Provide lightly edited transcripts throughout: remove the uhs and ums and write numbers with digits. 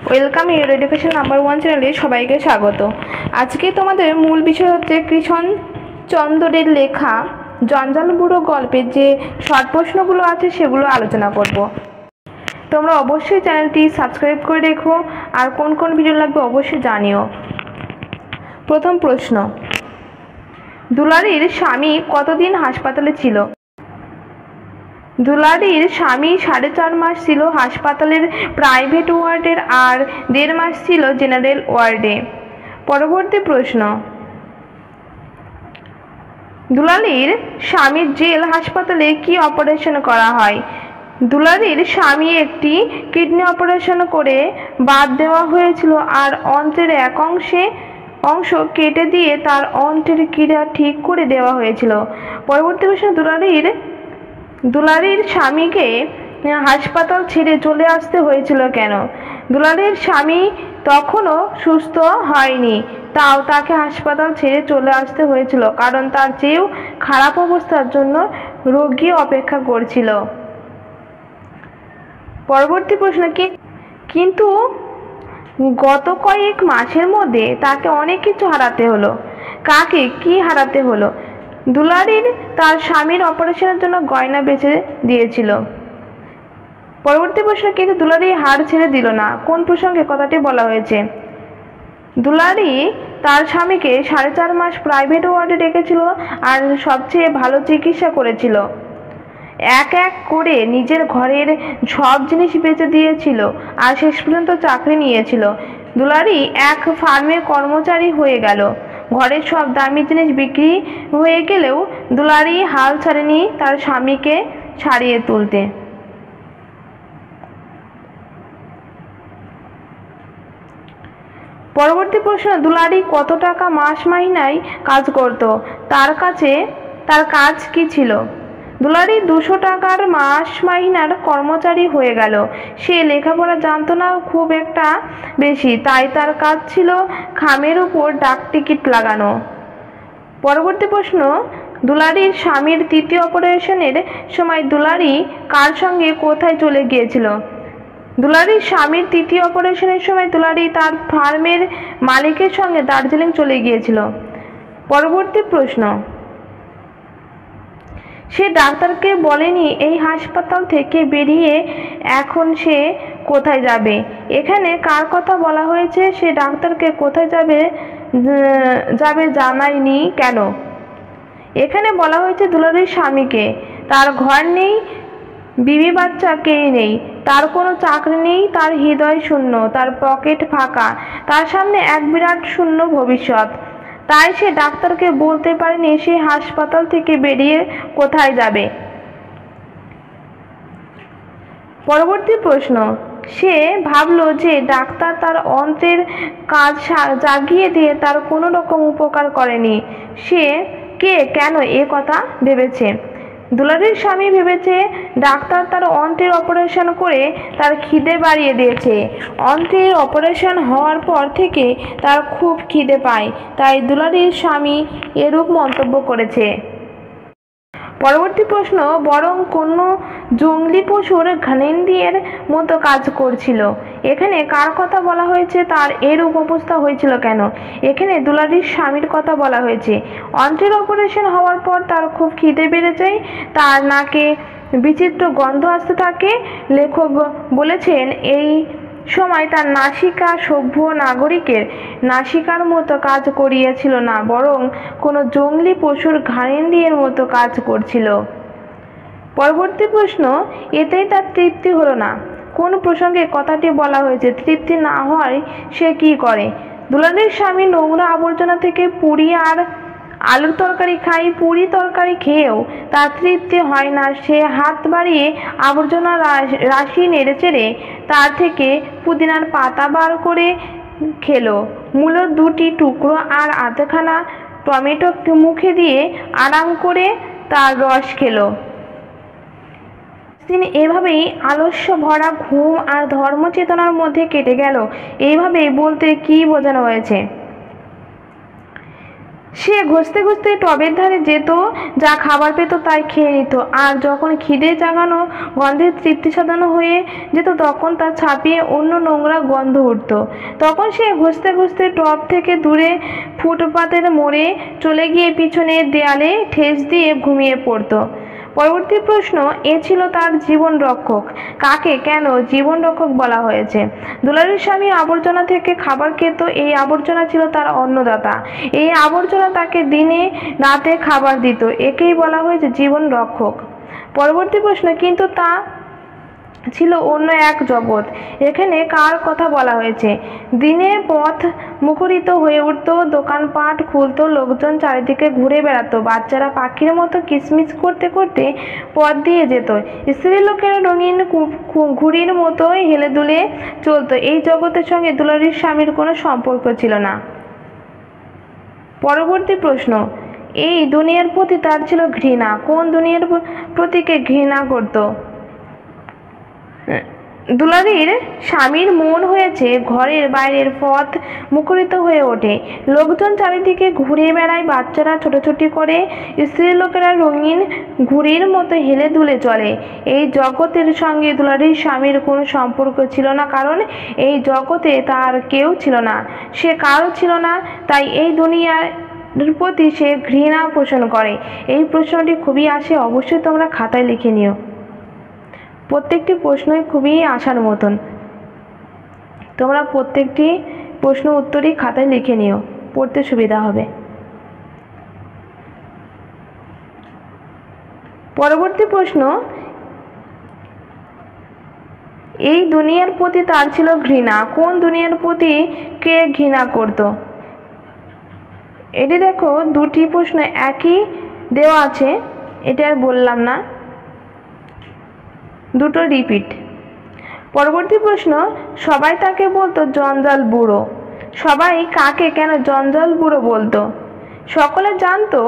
Welcome your education number 1 চ্যানেলে সবাইকে স্বাগত। আজকে তোমাদের মূল বিষয় হচ্ছে কৃষ্ণ চন্দ্রের লেখা জঞ্জাল বুড়ো গল্পের যে শর্ট প্রশ্নগুলো আছে সেগুলো আলোচনা করব। তোমরা অবশ্যই চ্যানেলটি সাবস্ক্রাইব করে রেখো আর কোন কোন ভিডিও লাগবে অবশ্যই জানিও। প্রথম প্রশ্ন, দুলারীর স্বামী কতদিন হাসপাতালে ছিল? দুলারীর স্বামী 4.5 মাস ছিল হাসপাতালের প্রাইভেট ওয়ার্ডের আর 1.5 মাস ছিল জেনারেল ওয়ার্ডে। পরবর্তী প্রশ্ন, দুলারীর স্বামীর জেল হাসপাতালে কি অপারেশন করা হয়? দুলারীর স্বামী একটি কিডনি অপারেশন করে বাদ দেওয়া হয়েছিল আর অন্ত্রের এক অংশ কেটে দিয়ে তার অন্ত্রের ক্রিয়া ঠিক করে দেওয়া হয়েছিল। পরবর্তী প্রশ্ন, দুলারীর স্বামীকে হাসপাতাল ছেড়ে চলে আসতে হয়েছিল কেন? দুলারীর স্বামী তখনও সুস্থ হয়নি, তাও তাকে হাসপাতাল ছেড়ে চলে আসতে হয়েছিল কারণ তার চেয়েও খারাপ অবস্থার জন্য রোগী অপেক্ষা করছিল। পরবর্তী প্রশ্ন, কিন্তু গত কয়েক মাসের মধ্যে তাকে অনেক কিছু হারাতে হলো। কাকে কি হারাতে হলো? দুলারীর তার স্বামীর অপারেশনের জন্য গয়না বেচে দিয়েছিল। পরবর্তী প্রশ্ন, কিন্তু দুলারী হার ছেড়ে দিল না। কোন প্রসঙ্গে কথাটি বলা হয়েছে? দুলারী তার স্বামীকে 4.5 মাস প্রাইভেট ওয়ার্ডে রেখেছিল আর সবচেয়ে ভালো চিকিৎসা করেছিল। এক এক করে নিজের ঘরের সব জিনিস বেচে দিয়েছিল আর শেষ পর্যন্ত চাকরি নিয়েছিল। দুলারী এক ফার্মে কর্মচারী হয়ে গেল। ঘরের সব দামি জিনিস বিক্রি হয়ে গেলেও দুলারী হাল ছাড়েনি তার স্বামীকে ছাড়িয়ে তুলতে। পরবর্তী প্রশ্ন, দুলারী কত টাকা মাস মাইনায় কাজ করত? তার কাজ কি ছিল? দুলারী 200 টাকার মাস মাইনার কর্মচারী হয়ে গেল। সে লেখাপড়া জানতো না খুব একটা বেশি, তাই তার কাজ ছিল খামের উপর ডাক টিকিট লাগানো। পরবর্তী প্রশ্ন, দুলারীর স্বামীর তৃতীয় অপারেশনের সময় দুলারী কার সঙ্গে কোথায় চলে গিয়েছিল? দুলারীর স্বামীর তৃতীয় অপারেশনের সময় দুলারী তার ফার্মের মালিকের সঙ্গে দার্জিলিং চলে গিয়েছিল। পরবর্তী প্রশ্ন, সে ডাক্তারকে বলেনি এই হাসপাতাল থেকে বেরিয়ে এখন সে কোথায় যাবে। এখানে কার কথা বলা হয়েছে? সে ডাক্তারকে কোথায় যাবে জানায়নি কেন? এখানে বলা হয়েছে দুলারীর স্বামীকে। তার ঘর নেই, বিবি বাচ্চা কেউ নেই, তার কোনো চাকরি নেই, তার হৃদয় শূন্য, তার পকেট ফাঁকা, তার সামনে এক বিরাট শূন্য ভবিষ্যৎ। তাই সে ডাক্তারকে বলতে পারেনি সে হাসপাতাল থেকে বেরিয়ে কোথায় যাবে। পরবর্তী প্রশ্ন, সে ভাবলো যে ডাক্তার তার অন্ত্রের কাজ জাগিয়ে দিয়ে তার কোনো রকম উপকার করেনি। সে কেন এ কথা ভেবেছে? দুলারীর স্বামী ভেবেছে ডাক্তার তার অন্ত্রের অপারেশন করে তার খিদে বাড়িয়ে দিয়েছে। অন্ত্রের অপারেশন হওয়ার পর থেকে তার খুব খিদে পায়, তাই দুলারীর স্বামী এরূপ মন্তব্য করেছে। পরবর্তী প্রশ্ন, বরং কোনো জঙ্গলি পশুর ঘ্রাণেন্দ্রিয়ের মতো কাজ করছিল। এখানে কার কথা বলা হয়েছে? তার এরূপ অবস্থা হয়েছিল কেন? এখানে দুলারীর স্বামীর কথা বলা হয়েছে। অন্ত্রের অপারেশন হওয়ার পর তার খুব খিদে বেড়ে যায়, তার নাকে বিচিত্র গন্ধ আসতে থাকে। লেখক বলেছেন এই সময় তার নাসিকা সভ্য নাগরিকের নাসিকার মতো কাজ করিয়াছিল না, বরং কোনো জঙ্গলি পশুর ঘ্রাণেন্দ্রিয়ের মতো কাজ করছিল। পরবর্তী প্রশ্ন, এতেই তার তৃপ্তি হলো না। কোন প্রসঙ্গে কথাটি বলা হয়েছে? তৃপ্তি না হয় সে কি করে? দুলারীর স্বামী নোংরা আবর্জনা থেকে পুরি আর আলুর তরকারি খাই। পুরি তরকারি খেয়েও তার তৃপ্তি হয় না। সে হাত বাড়িয়ে আবর্জনা রাশি নেড়েচেড়ে তার থেকে পুদিনার পাতা বার করে খেলো, মূলোর 2টি টুকরো আর আধখানা টমেটো মুখে দিয়ে আরাম করে তার রস খেলো। তিনি এভাবেই আলস্য ভরা ঘুম আর ধর্মচেতনার মধ্যে কেটে গেল। এইভাবেই বলতে কি বোঝানো হয়েছে? সে ঘষতে ঘষতে টবের ধারে যেত, যা খাবার পেত তাই খেয়ে নিত, আর যখন খিদে জাগানো গন্ধে তৃপ্তি সাধানো হয়ে যেত তখন তা ছাপিয়ে অন্য নোংরা গন্ধ উঠত। তখন সে ঘষতে ঘষতে টব থেকে দূরে ফুটপাতের মোড়ে চলে গিয়ে পিছনের দেয়ালে ঠেস দিয়ে ঘুমিয়ে পড়ত। পরবর্তী প্রশ্ন, এ ছিল তার জীবন রক্ষক। কাকে কেন জীবন রক্ষক বলা হয়েছে? দুলারীর স্বামী আবর্জনা থেকে খাবার খেত, এই আবর্জনা ছিল তার অন্নদাতা। এই আবর্জনা তাকে দিনে রাতে খাবার দিত, একেই বলা হয়েছে জীবন রক্ষক। পরবর্তী প্রশ্ন, কিন্তু তা ছিল অন্য এক জগৎ। এখানে কার কথা বলা হয়েছে? দিনে পথ মুখরিত হয়ে উঠত, দোকানপাট খুলত, লোকজন চারিদিকে ঘুরে বেড়াতো, বাচ্চারা পাখির মতো কিচমিচ করতে করতে পথ দিয়ে যেত, স্ত্রী লোকেরা রঙিন ঘুড়ির মতো হেলে দুলে চলতো। এই জগতের সঙ্গে দুলারীর স্বামীর কোনো সম্পর্ক ছিল না। পরবর্তী প্রশ্ন, এই দুনিয়ার প্রতি তার ছিল ঘৃণা। কোন দুনিয়ার প্রতিকে ঘৃণা করত? দুলারীর স্বামীর মন হয়েছে ঘরের বাইরের পথ মুখরিত হয়ে ওঠে, লোকজন চারিদিকে ঘুরে বেড়ায়, বাচ্চারা ছোটাছুটি করে, স্ত্রীর লোকেরা রঙিন ঘুড়ির মতো হেলে দুলে চলে। এই জগতের সঙ্গে দুলারীর স্বামীর কোনো সম্পর্ক ছিল না, কারণ এই জগতে তার কেউ ছিল না, সে কারো ছিল না, তাই এই দুনিয়ার প্রতি সে ঘৃণা পোষণ করে। এই প্রশ্নটি খুবই আসে, অবশ্যই তোমরা খাতায় লিখে নিও। প্রত্যেকটি প্রশ্নই খুবই আসার মতন, তোমরা প্রত্যেকটি প্রশ্ন উত্তরই খাতায় লিখে নিও, পড়তে সুবিধা হবে। পরবর্তী প্রশ্ন, এই দুনিয়ার প্রতি তার ছিল ঘৃণা। কোন দুনিয়ার প্রতি কে ঘৃণা করত? এটি দেখো, দুটি প্রশ্ন একই দেওয়া আছে, এটা আর বললাম না, দুটো রিপিট। পরবর্তী প্রশ্ন, সবাই তাকে বলতো জঞ্জাল বুড়ো। সবাই কাকে কেন জঞ্জাল বুড়ো বলতো? সকলে জানতো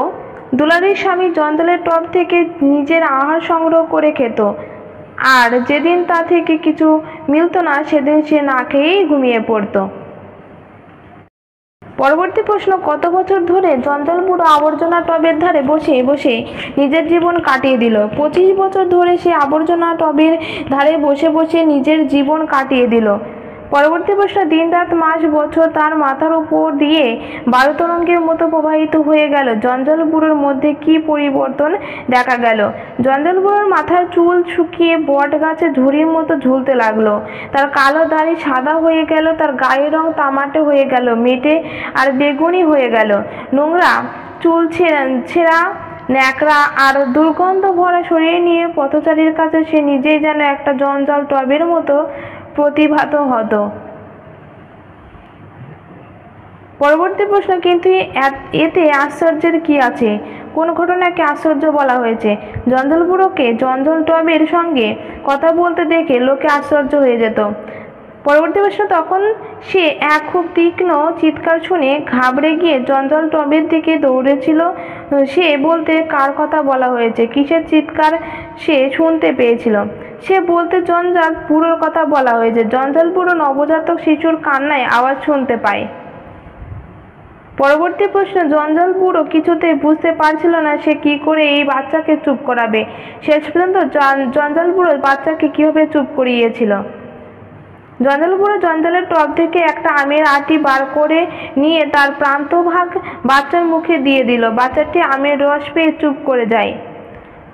দুলারীর স্বামী জঞ্জালের টব থেকে নিজের আহার সংগ্রহ করে খেত, আর যেদিন তা থেকে কিছু মিলত না সেদিন সে না খেয়েই ঘুমিয়ে পড়ত। পরবর্তী প্রশ্ন, কত বছর ধরে জঞ্জাল বুড়ো আবর্জনা টবের ধারে বসে বসে নিজের জীবন কাটিয়ে দিল? 25 বছর ধরে সে আবর্জনা টবের ধারে বসে বসে নিজের জীবন কাটিয়ে দিল। পরবর্তী প্রশ্ন, দিন রাত মাস বছর তার মাথার উপর দিয়ে 12 তরঙ্গের মতো প্রবাহিত হয়ে গেল। জঞ্জাল বুড়োর মধ্যে কি পরিবর্তন দেখা গেল? জঞ্জাল বুড়োর মাথার চুল শুকিয়ে বট গাছে ঝুড়ির মতো ঝুলতে লাগলো, তার কালো দাড়ি সাদা হয়ে গেল, তার গায়ের রং তামাটে হয়ে গেল, মেটে আর বেগুনি হয়ে গেল, নোংরা চুল ছেঁড়া ন্যাকড়া আর দুর্গন্ধ ভরা শরীর নিয়ে পথচারীর কাছে সে নিজেই যেন একটা জঞ্জাল টবের মতো প্রতিভাত হতো। পরবর্তী প্রশ্ন, কিন্তু এতে আশ্চর্যের কি আছে? কোন ঘটনাকে আশ্চর্য বলা হয়েছে? জঞ্জাল বুড়োকে জঞ্জাল টবের সঙ্গে কথা বলতে দেখে লোকে আশ্চর্য হয়ে যেত। পরবর্তী প্রশ্ন, তখন সে এক খুব তীক্ষ্ণ চিৎকার শুনে ঘাবড়ে গিয়ে জঞ্জাল টবের দিকে দৌড়েছিল। সে বলতে কার কথা বলা হয়েছে? কিসের চিৎকার সে শুনতে পেয়েছিল? সে বলতে জঞ্জাল বুড়োর কথা বলা হয়েছে। জঞ্জাল বুড়ো নবজাতক শিশুর কান্নায় আওয়াজ শুনতে পায়। পরবর্তী প্রশ্ন, জঞ্জাল বুড়ো কিছুতেই বুঝতে পারছিল না সে কি করে এই বাচ্চাকে চুপ করাবে। শেষ পর্যন্ত জঞ্জাল বুড়ো বাচ্চাকে কিভাবে চুপ করিয়েছিল? জঞ্জাল বুড়ো জঞ্জালের টব থেকে একটা আমের আটি বার করে নিয়ে তার প্রান্তভাগ বাচ্চার মুখে দিয়ে দিল। বাচ্চাটি আমের রস পেয়ে চুপ করে যায়।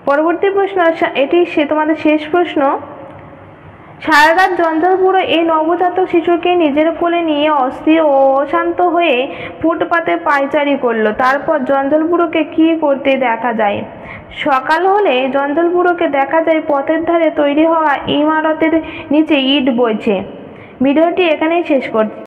পরবর্তী প্রশ্ন, এটি তোমাদের শেষ প্রশ্ন। সারা রাত জঞ্জাল বুড়ো এই নবজাতক শিশুকে নিজের কোলে নিয়ে অস্থির ও অশান্ত হয়ে ফুটপাতে পায়চারি করলো। তারপর জঞ্জাল বুড়োকে কি করতে দেখা যায়? সকাল হলে জঞ্জাল বুড়োকে দেখা যায় পথের ধারে তৈরি হওয়া ইমারতের নিচে ইট বইছে। ভিডিওটি এখানেই শেষ করছি।